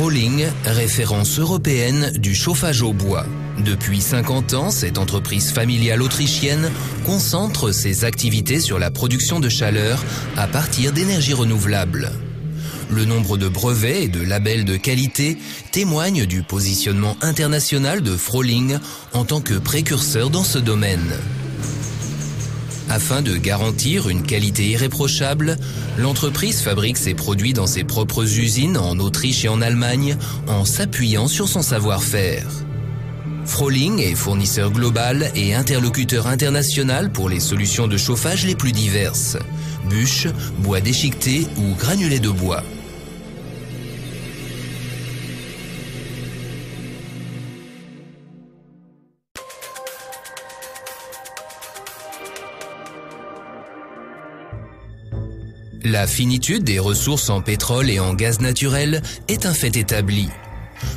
Froling, référence européenne du chauffage au bois. Depuis 50 ans, cette entreprise familiale autrichienne concentre ses activités sur la production de chaleur à partir d'énergies renouvelables. Le nombre de brevets et de labels de qualité témoigne du positionnement international de Froling en tant que précurseur dans ce domaine. Afin de garantir une qualité irréprochable, l'entreprise fabrique ses produits dans ses propres usines en Autriche et en Allemagne en s'appuyant sur son savoir-faire. Froling est fournisseur global et interlocuteur international pour les solutions de chauffage les plus diverses, bûches, bois déchiqueté ou granulés de bois. La finitude des ressources en pétrole et en gaz naturel est un fait établi.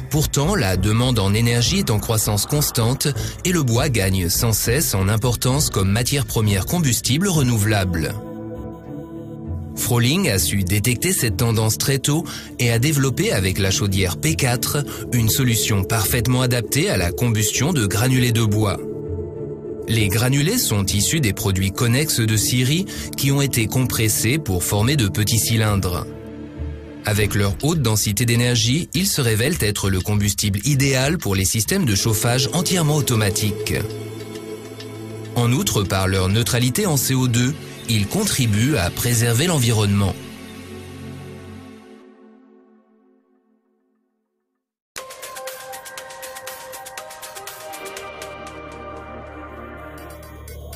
Pourtant, la demande en énergie est en croissance constante et le bois gagne sans cesse en importance comme matière première combustible renouvelable. Froling a su détecter cette tendance très tôt et a développé avec la chaudière P4 une solution parfaitement adaptée à la combustion de granulés de bois. Les granulés sont issus des produits connexes de scierie qui ont été compressés pour former de petits cylindres. Avec leur haute densité d'énergie, ils se révèlent être le combustible idéal pour les systèmes de chauffage entièrement automatiques. En outre, par leur neutralité en CO2, ils contribuent à préserver l'environnement.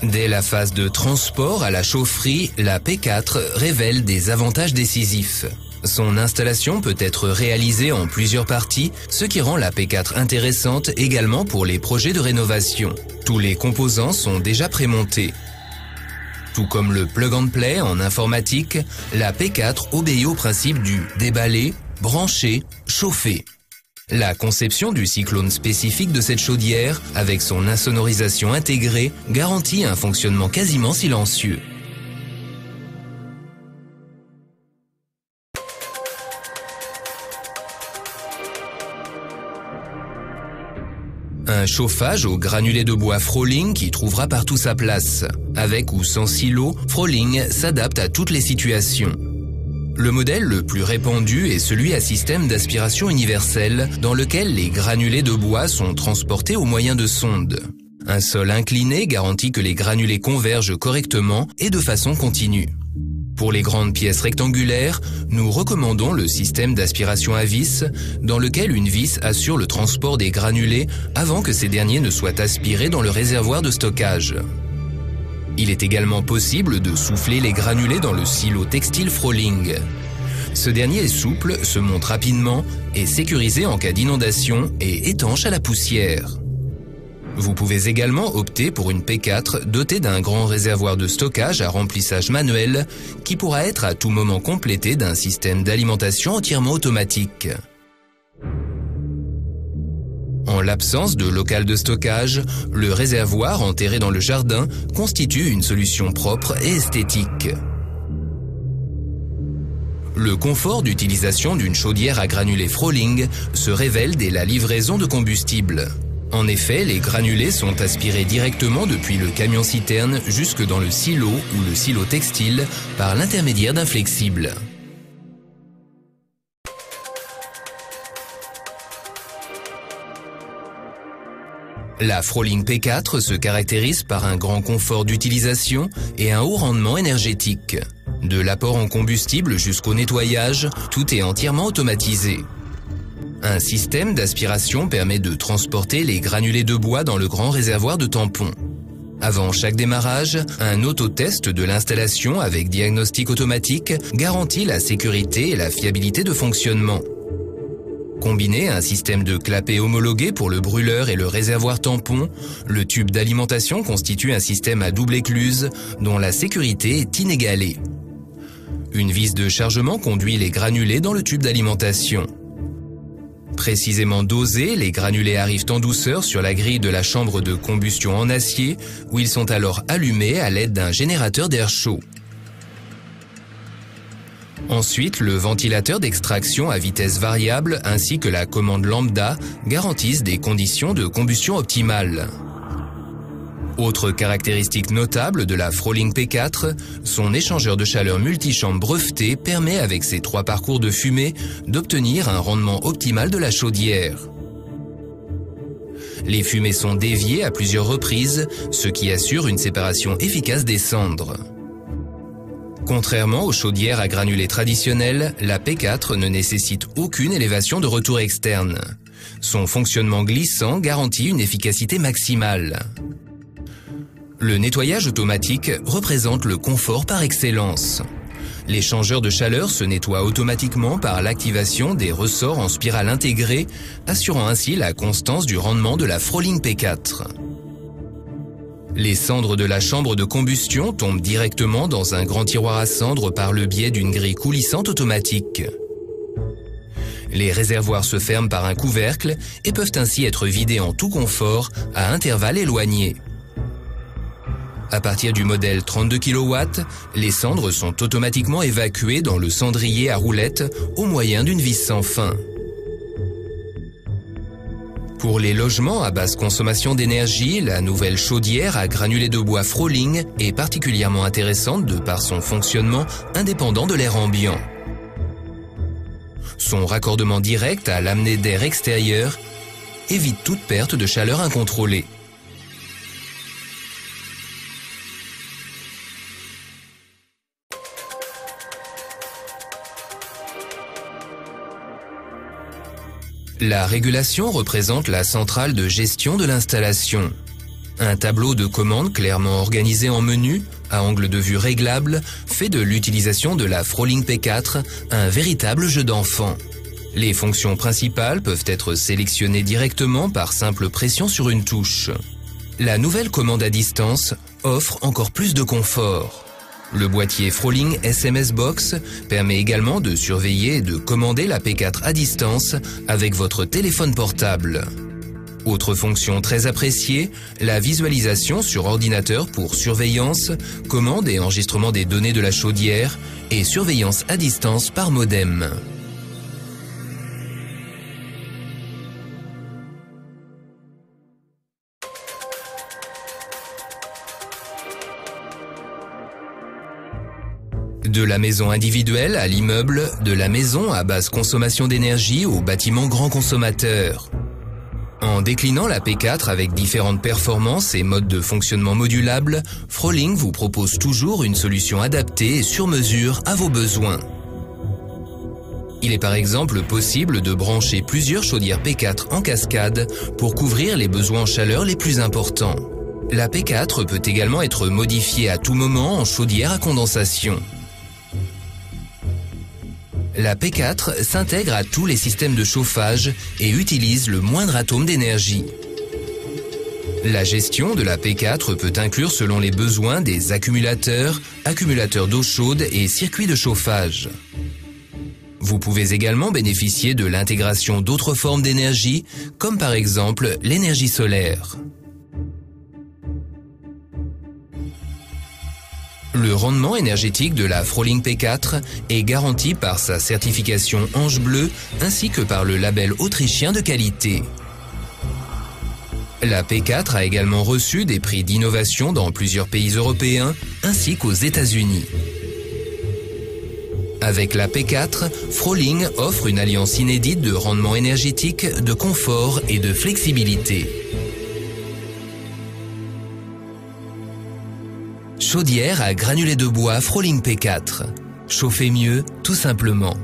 Dès la phase de transport à la chaufferie, la P4 révèle des avantages décisifs. Son installation peut être réalisée en plusieurs parties, ce qui rend la P4 intéressante également pour les projets de rénovation. Tous les composants sont déjà prémontés. Tout comme le plug and play en informatique, la P4 obéit au principe du déballer, brancher, chauffer. La conception du cyclone spécifique de cette chaudière, avec son insonorisation intégrée, garantit un fonctionnement quasiment silencieux. Un chauffage au granulé de bois Froling qui trouvera partout sa place. Avec ou sans silo, Froling s'adapte à toutes les situations. Le modèle le plus répandu est celui à système d'aspiration universel, dans lequel les granulés de bois sont transportés au moyen de sondes. Un sol incliné garantit que les granulés convergent correctement et de façon continue. Pour les grandes pièces rectangulaires, nous recommandons le système d'aspiration à vis, dans lequel une vis assure le transport des granulés avant que ces derniers ne soient aspirés dans le réservoir de stockage. Il est également possible de souffler les granulés dans le silo textile Froling. Ce dernier est souple, se monte rapidement, est sécurisé en cas d'inondation et étanche à la poussière. Vous pouvez également opter pour une P4 dotée d'un grand réservoir de stockage à remplissage manuel qui pourra être à tout moment complété d'un système d'alimentation entièrement automatique. En l'absence de local de stockage, le réservoir enterré dans le jardin constitue une solution propre et esthétique. Le confort d'utilisation d'une chaudière à granulés Froling se révèle dès la livraison de combustible. En effet, les granulés sont aspirés directement depuis le camion-citerne jusque dans le silo ou le silo textile par l'intermédiaire d'un flexible. La Froling P4 se caractérise par un grand confort d'utilisation et un haut rendement énergétique. De l'apport en combustible jusqu'au nettoyage, tout est entièrement automatisé. Un système d'aspiration permet de transporter les granulés de bois dans le grand réservoir de tampons. Avant chaque démarrage, un autotest de l'installation avec diagnostic automatique garantit la sécurité et la fiabilité de fonctionnement. Combiné à un système de clapet homologué pour le brûleur et le réservoir tampon, le tube d'alimentation constitue un système à double écluse dont la sécurité est inégalée. Une vis de chargement conduit les granulés dans le tube d'alimentation. Précisément dosés, les granulés arrivent en douceur sur la grille de la chambre de combustion en acier où ils sont alors allumés à l'aide d'un générateur d'air chaud. Ensuite, le ventilateur d'extraction à vitesse variable ainsi que la commande lambda garantissent des conditions de combustion optimales. Autre caractéristique notable de la Froling P4, son échangeur de chaleur multichambre breveté permet avec ses 3 parcours de fumée d'obtenir un rendement optimal de la chaudière. Les fumées sont déviées à plusieurs reprises, ce qui assure une séparation efficace des cendres. Contrairement aux chaudières à granulés traditionnelles, la P4 ne nécessite aucune élévation de retour externe. Son fonctionnement glissant garantit une efficacité maximale. Le nettoyage automatique représente le confort par excellence. L'échangeur de chaleur se nettoie automatiquement par l'activation des ressorts en spirale intégrée, assurant ainsi la constance du rendement de la Froling P4. Les cendres de la chambre de combustion tombent directement dans un grand tiroir à cendres par le biais d'une grille coulissante automatique. Les réservoirs se ferment par un couvercle et peuvent ainsi être vidés en tout confort à intervalles éloignés. À partir du modèle 32 kW, les cendres sont automatiquement évacuées dans le cendrier à roulette au moyen d'une vis sans fin. Pour les logements à basse consommation d'énergie, la nouvelle chaudière à granulés de bois Froling est particulièrement intéressante de par son fonctionnement indépendant de l'air ambiant. Son raccordement direct à l'amener d'air extérieur évite toute perte de chaleur incontrôlée. La régulation représente la centrale de gestion de l'installation. Un tableau de commande clairement organisé en menu, à angle de vue réglable, fait de l'utilisation de la Froling P4 un véritable jeu d'enfant. Les fonctions principales peuvent être sélectionnées directement par simple pression sur une touche. La nouvelle commande à distance offre encore plus de confort. Le boîtier Froling SMS Box permet également de surveiller et de commander la P4 à distance avec votre téléphone portable. Autre fonction très appréciée, la visualisation sur ordinateur pour surveillance, commande et enregistrement des données de la chaudière et surveillance à distance par modem. De la maison individuelle à l'immeuble, de la maison à basse consommation d'énergie au bâtiment grand consommateur. En déclinant la P4 avec différentes performances et modes de fonctionnement modulables, Froling vous propose toujours une solution adaptée et sur mesure à vos besoins. Il est par exemple possible de brancher plusieurs chaudières P4 en cascade pour couvrir les besoins en chaleur les plus importants. La P4 peut également être modifiée à tout moment en chaudière à condensation. La P4 s'intègre à tous les systèmes de chauffage et utilise le moindre atome d'énergie. La gestion de la P4 peut inclure selon les besoins des accumulateurs, accumulateurs d'eau chaude et circuits de chauffage. Vous pouvez également bénéficier de l'intégration d'autres formes d'énergie, comme par exemple l'énergie solaire. Le rendement énergétique de la Froling P4 est garanti par sa certification Ange Bleu ainsi que par le label autrichien de qualité. La P4 a également reçu des prix d'innovation dans plusieurs pays européens ainsi qu'aux États-Unis. Avec la P4, Froling offre une alliance inédite de rendement énergétique, de confort et de flexibilité. Chaudière à granulés de bois Froling P4. Chauffez mieux, tout simplement.